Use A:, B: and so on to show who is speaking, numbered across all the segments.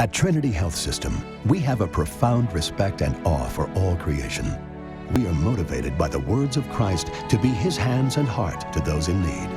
A: At Trinity Health System, we have a profound respect and awe for all creation. We are motivated by the words of Christ to be his hands and heart to those in need.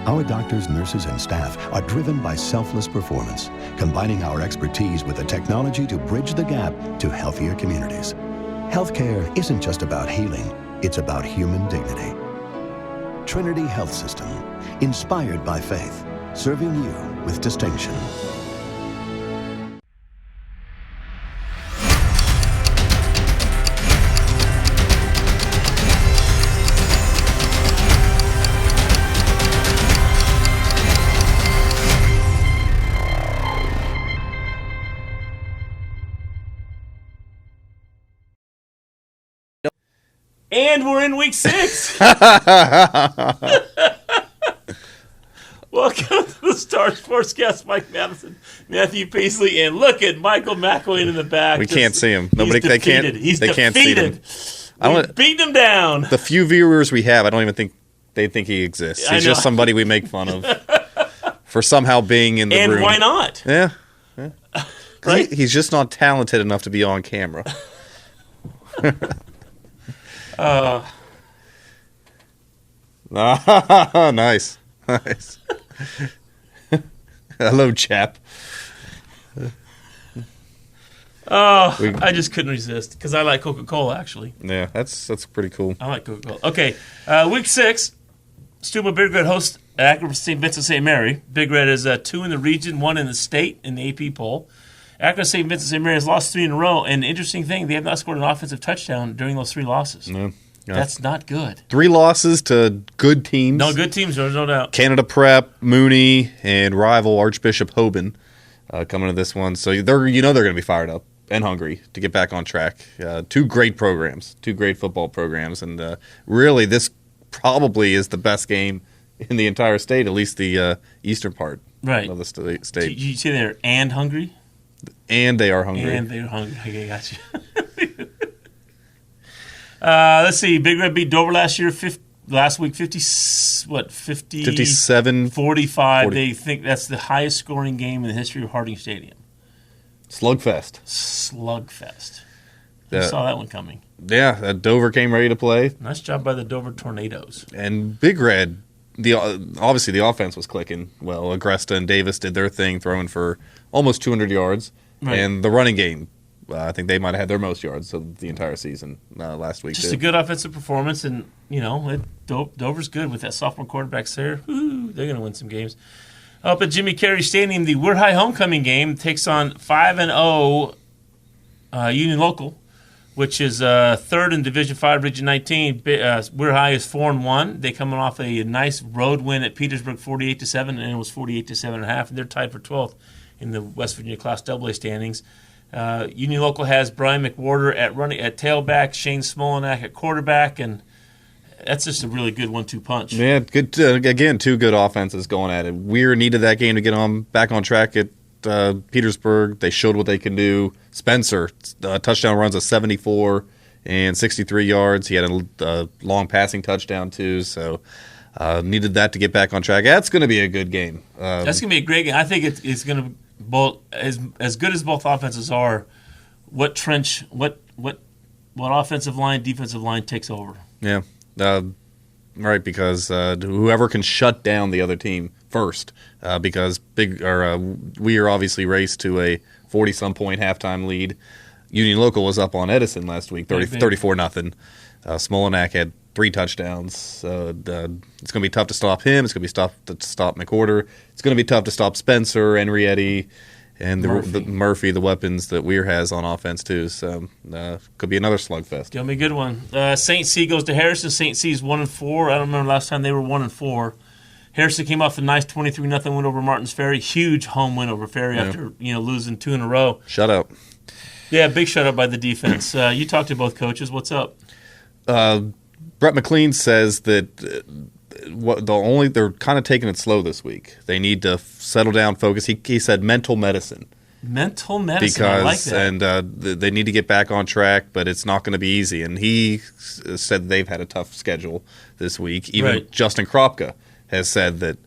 A: Our doctors, nurses, and staff are driven by selfless performance, combining our expertise with the technology to bridge the gap to healthier communities. Healthcare isn't just about healing, it's about human dignity. Trinity Health System, inspired by faith, serving you with distinction.
B: And we're in week 6. Welcome to the Star Sportscast. Mike Madison, Matthew Paisley, and look at Michael McElwain in the back.
C: We can't see him.
B: They can't see him. We've beaten him down.
C: The few viewers we have, I don't even think they think he exists. He's just somebody we make fun of for somehow being in the room.
B: And why not?
C: Yeah.
B: Right?
C: He's just not talented enough to be on camera. Nice. Hello, chap.
B: I just couldn't resist because I like Coca-Cola, actually.
C: Yeah, that's pretty cool.
B: I like Coca-Cola. Okay, week 6, Steubenville Big Red hosts Akron St. Vincent St. Mary. Big Red is 2 in the region, 1 in the state in the AP poll. Akron St. Vincent St. Mary has lost 3 in a row, and the interesting thing, they have not scored an offensive touchdown during those 3 losses.
C: No.
B: That's not good.
C: 3 losses to good teams.
B: No, good teams, there's no doubt.
C: Canada Prep, Mooney, and rival Archbishop Hoban coming to this one. So they're going to be fired up and hungry to get back on track. 2 great programs, 2 great football programs, and really this probably is the best game in the entire state, at least the eastern part of the state.
B: You say they're and hungry?
C: And they are hungry.
B: And they're hungry. Okay, got you. Let's see. Big Red beat Dover last week,
C: 57
B: 45. 40. They think that's the highest scoring game in the history of Harding Stadium.
C: Slugfest.
B: You saw that one coming.
C: Yeah, Dover came ready to play.
B: Nice job by the Dover Tornadoes.
C: And Big Red, obviously the offense was clicking well. Agresta and Davis did their thing, throwing for almost 200 yards. Right. And the running game, I think they might have had their most yards of the entire season last week.
B: Just a good offensive performance, and Dover's good with that sophomore quarterback there. Woo, they're going to win some games. Up at Jimmy Carey Stadium, the Weir High homecoming game takes on 5-0 Union Local, which is third in Division 5, Region 19. Weir High is 4-1. They coming off a nice road win at Petersburg, 48-7, and it was 48-7.5. And they're tied for 12th in the West Virginia Class AA standings. Union Local has Brian McWhorter at tailback, Shane Smolinack at quarterback, and that's just a really good 1-2 punch.
C: Yeah, good. Again, 2 good offenses going at it. Weir needed that game to get back on track at Petersburg. They showed what they can do. Spencer, touchdown runs of 74 and 63 yards. He had a long passing touchdown too, so needed that to get back on track. That's going to be a good game.
B: That's going to be a great game. I think it's going to both as good as both offenses are. What offensive line, defensive line takes over?
C: Yeah, right. Because whoever can shut down the other team first. Because we are obviously raced to a 40-some point halftime lead. Union Local was up on Edison last week, 34-0. Smolinack had 3 touchdowns. It's going to be tough to stop him. It's going to be tough to stop McWhorter. It's going to be tough to stop Spencer, Henrietti, and Murphy, the weapons that Weir has on offense too. So could be another slugfest.
B: Going to be a good one. St. C goes to Harrison. St. C is 1-4. I don't remember last time they were 1-4. Harrison came off a nice 23-0 win over Martins Ferry. Huge home win over Ferry after losing 2 in a row.
C: Shutout.
B: Yeah, big shutout by the defense. You talked to both coaches. What's up?
C: Brett McLean says that they're kind of taking it slow this week. They need to settle down, focus. He said mental medicine.
B: Mental medicine, I like that.
C: And they need to get back on track, but it's not going to be easy. And he said they've had a tough schedule this week. Even Justin Kropka has said that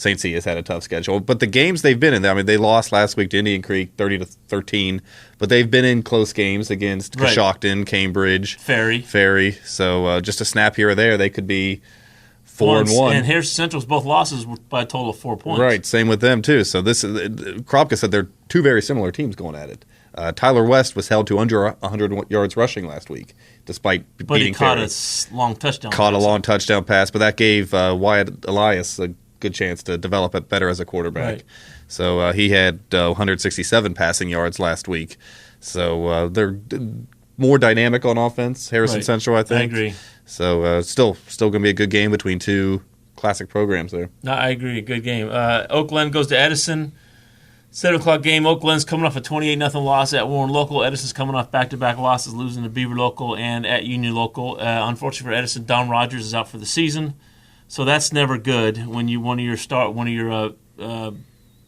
C: St. C has had a tough schedule. But the games they've been in, I mean, they lost last week to Indian Creek 30-13, but they've been in close games against Coshocton, Cambridge, Ferry. So just a snap here or there, they could be 4-1.
B: And Harrison Central's both losses were by a total of 4 points.
C: Right, same with them too. So this is Kropka said they're two very similar teams going at it. Tyler West was held to under 100 yards rushing last week, despite beating Ferry.
B: But he caught a long touchdown pass.
C: Caught a long touchdown pass, but that gave Wyatt Elias a good chance to develop it better as a quarterback. Right. So he had 167 passing yards last week. So they're more dynamic on offense, Harrison Central, I think.
B: I agree.
C: So still going to be a good game between two classic programs there.
B: No, I agree. Good game. Oak Glen goes to Edison. 7 o'clock game. Oak Glen's coming off a 28-0 loss at Warren Local. Edison's coming off back-to-back losses, losing to Beaver Local and at Union Local. Unfortunately for Edison, Don Rogers is out for the season, so that's never good when one of your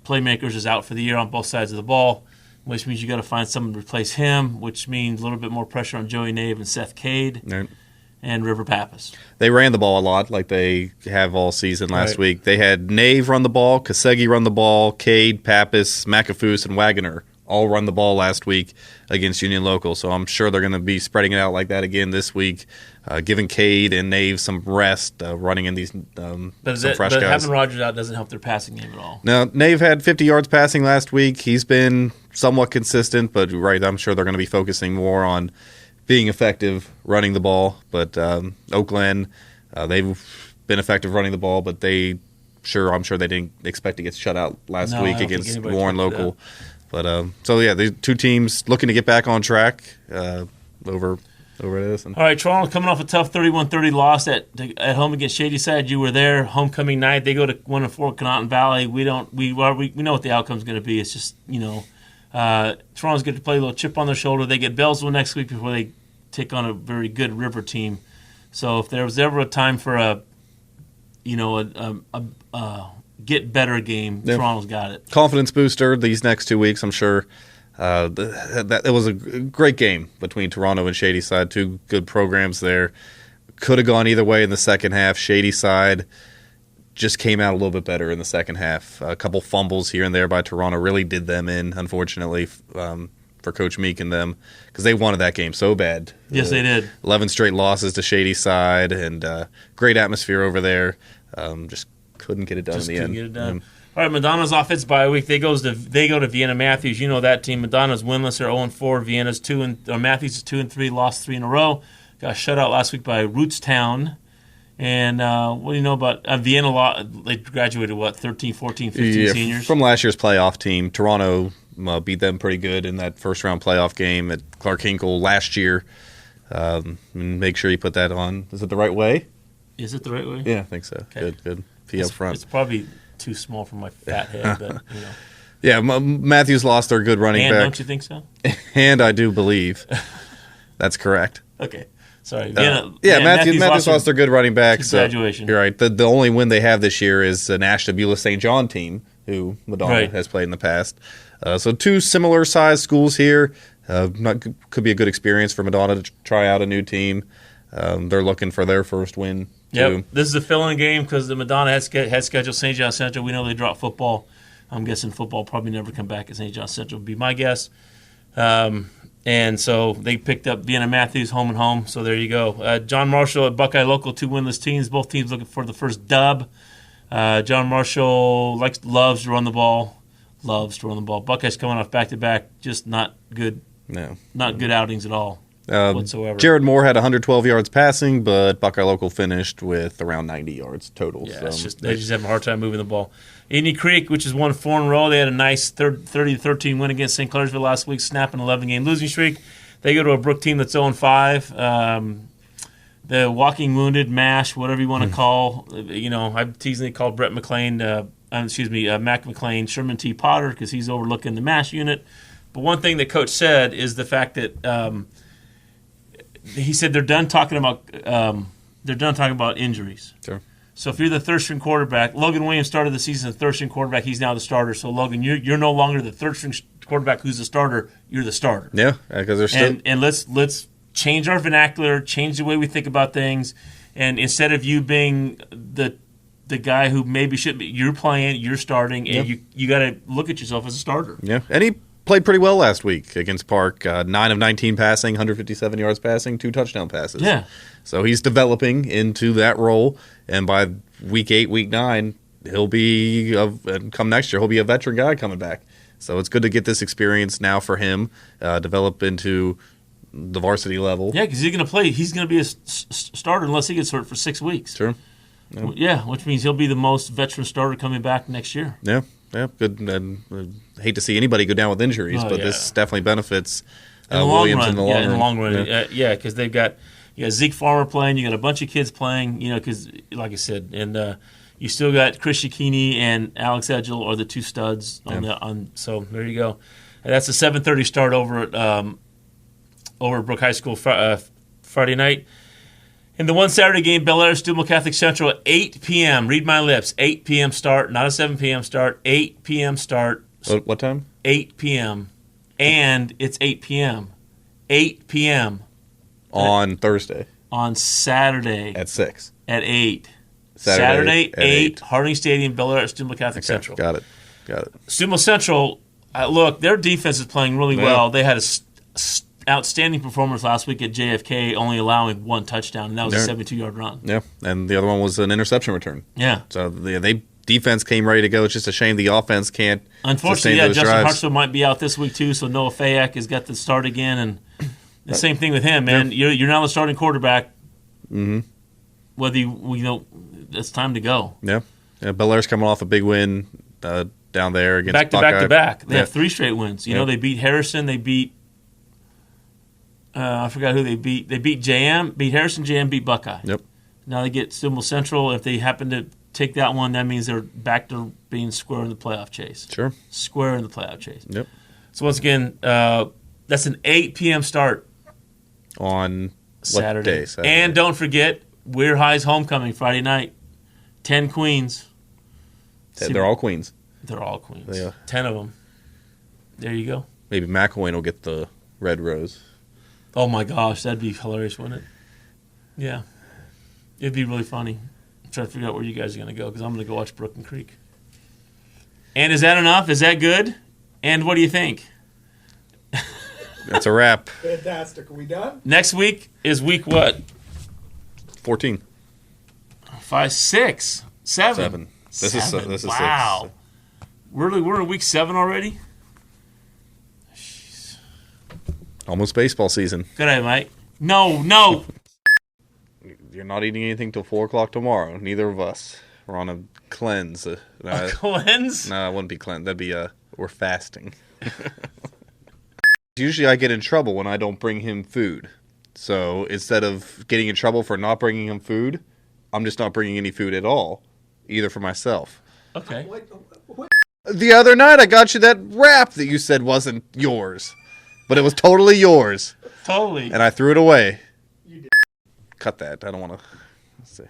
B: playmakers is out for the year on both sides of the ball, which means you got to find someone to replace him, which means a little bit more pressure on Joey Nave and Seth Cade. Right. And River Pappas.
C: They ran the ball a lot like they have all season last week. They had Nave run the ball, Kasegi run the ball, Cade, Pappas, McAfoose, and Wagoner all run the ball last week against Union Local. So I'm sure they're going to be spreading it out like that again this week, giving Cade and Nave some rest, running in these fresh guys.
B: But having Rogers out doesn't help their passing game at all.
C: Now, Nave had 50 yards passing last week. He's been somewhat consistent, but I'm sure they're going to be focusing more on being effective running the ball. But Oak Glen, they've been effective running the ball, but I'm sure they didn't expect to get shut out last week against Warren Local. But the two teams looking to get back on track over Edison.
B: All right, Toronto coming off a tough 31-30 loss at home against Shadyside. You were there, homecoming night. They go to 1-4 Conotton Valley. We know what the outcome's going to be. It's just Toronto's going to play a little chip on their shoulder. They get Bellsville next week before they take on a very good River team. So if there was ever a time for a get better game, Toronto's got it.
C: Confidence booster these next 2 weeks, I'm sure. It was a great game between Toronto and Shadyside. Two good programs there. Could have gone either way in the second half. Shadyside just came out a little bit better in the second half. A couple fumbles here and there by Toronto really did them in, unfortunately, for Coach Meek and them, because they wanted that game so bad.
B: Yes, they did.
C: 11 straight losses to Shadyside, and great atmosphere over there. Just couldn't get it done in the end.
B: Get it done. All right, Madonna's offense bye week. They go to Vienna Matthews. You know that team. Madonna's winless. They're 0-4. Vienna's Matthews is 2-3. Lost 3 in a row. Got shut out last week by Rootstown. And what do you know about Vienna? They graduated, 13, 14, 15 seniors?
C: From last year's playoff team. Toronto beat them pretty good in that first-round playoff game at Clark Hinkle last year. Make sure you put that on. Is it the right way?
B: Is it the right way?
C: Yeah, I think so. Okay. Good. P up front.
B: It's probably too small for my fat head, but
C: Yeah, Matthews lost their good running back.
B: Don't you think so?
C: And I do believe. That's correct.
B: Okay. Sorry.
C: Matthews lost their good running back. So
B: graduation.
C: You're right. The only win they have this year is an Ashtabula St. John team, who Madonna has played in the past. So two similar-sized schools here. Could be a good experience for Madonna to try out a new team. They're looking for their first win.
B: Yep. This is a fill-in game because the Madonna has scheduled St. John Central. We know they dropped football. I'm guessing football probably never come back at St. John Central would be my guess. And so they picked up Vienna Matthews home and home. So there you go. John Marshall at Buckeye Local, two winless teams. Both teams looking for the first dub. John Marshall loves to run the ball. Buckeyes coming off back-to-back, just not good.
C: No.
B: Not good outings at all. Whatsoever.
C: Jared Moore had 112 yards passing, but Buckeye Local finished with around 90 yards total.
B: Yeah, they just have a hard time moving the ball. Indian Creek, which has won 4 in a row, they had a nice 30-13 win against St. Clairsville last week, snapping an 11-game losing streak. They go to a Brooke team that's 0-5. The walking wounded, MASH, whatever you want to call. I've teasingly called Mac McLean, Sherman T. Potter, because he's overlooking the MASH unit. But one thing that Coach said is the fact that he said they're done talking about injuries.
C: Sure.
B: So if you're the third-string quarterback, Logan Williams started the season as third-string quarterback. He's now the starter. So, Logan, you're no longer the third-string quarterback who's the starter. You're the starter.
C: Yeah, because they're still
B: – And let's change our vernacular, change the way we think about things. And instead of you being the the guy who maybe should be. You're playing, you're starting, and you got to look at yourself as a starter.
C: Yeah, and he played pretty well last week against Park. 9 of 19 passing, 157 yards passing, 2 touchdown passes.
B: Yeah.
C: So he's developing into that role, and by week 8, week 9, he'll be come next year. He'll be a veteran guy coming back. So it's good to get this experience now for him, develop into the varsity level.
B: Yeah, because he's going to play. He's going to be a starter unless he gets hurt for 6 weeks.
C: Sure.
B: Yeah, which means he'll be the most veteran starter coming back next year.
C: Yeah, good. And hate to see anybody go down with injuries, but this definitely benefits Williams in the long run.
B: In the long run, because they've got Zeke Farmer playing. You got a bunch of kids playing. Because like I said, and you still got Chris Shikini and Alex Edgel are the 2 studs on. So there you go. And that's a 7:30 start over at Brooke High School Friday night. And the one Saturday game, Bel Air Steubenville Catholic Central at 8 p.m. Read my lips, 8 p.m. start, not a 7 p.m. start. 8 p.m. start.
C: What time?
B: 8 p.m. And it's 8 p.m. 8 p.m.
C: On Thursday.
B: On Saturday.
C: At 6.
B: At 8.
C: Saturday
B: at 8. Harding Stadium, Bel Air at Steubenville Catholic Central.
C: Got it.
B: Steubenville Central, look, their defense is playing really well. They had a outstanding performance last week at JFK, only allowing 1 touchdown, and that was a 72-yard run.
C: Yeah, and the other one was an interception return.
B: Yeah.
C: So they defense came ready to go. It's just a shame the offense can't.
B: Unfortunately, Justin Hartsfield might be out this week too, so Noah Fayak has got the start again, and the same thing with him, man. Yeah. You're now the starting quarterback. Mm-hmm. Whether it's time to go.
C: Yeah. Bel Air's coming off a big win down there against
B: back to
C: Buckeye.
B: back to back. They have 3 straight wins. They beat Harrison. They beat. I forgot who they beat. They beat JM, beat Harrison, JM, beat Buckeye.
C: Yep.
B: Now they get Steubenville Central. If they happen to take that one, that means they're back to being square in the playoff chase.
C: Sure.
B: Square in the playoff chase.
C: Yep.
B: So once again, that's an 8 p.m. start.
C: On
B: Saturday.
C: What day? Saturday.
B: And don't forget, Weir High's homecoming Friday night. 10 queens.
C: They're all queens.
B: They're all queens.
C: Yeah.
B: 10 of them. There you go.
C: Maybe McElwain will get the red rose.
B: Oh, my gosh. That'd be hilarious, wouldn't it? Yeah. It'd be really funny. I'm trying to figure out where you guys are going to go because I'm going to go watch Brook and Creek. And is that enough? Is that good? And what do you think?
C: That's a wrap.
D: Fantastic. Are we done?
B: Next week is week what?
C: 14.
B: 5, 6, 7.
C: 7. This is
B: wow.
C: 6.
B: We're in week 7 already? Jeez.
C: Almost baseball season.
B: Good night, Mike. No.
C: You're not eating anything till 4 o'clock tomorrow. Neither of us. We're on a cleanse.
B: A cleanse?
C: No, it wouldn't be cleanse. That'd be we're fasting. Usually I get in trouble when I don't bring him food. So instead of getting in trouble for not bringing him food, I'm just not bringing any food at all, either for myself.
B: Okay.
D: What?
C: The other night I got you that wrap that you said wasn't yours, but it was totally yours.
B: Totally.
C: And I threw it away. You did. Cut that. I don't want to say.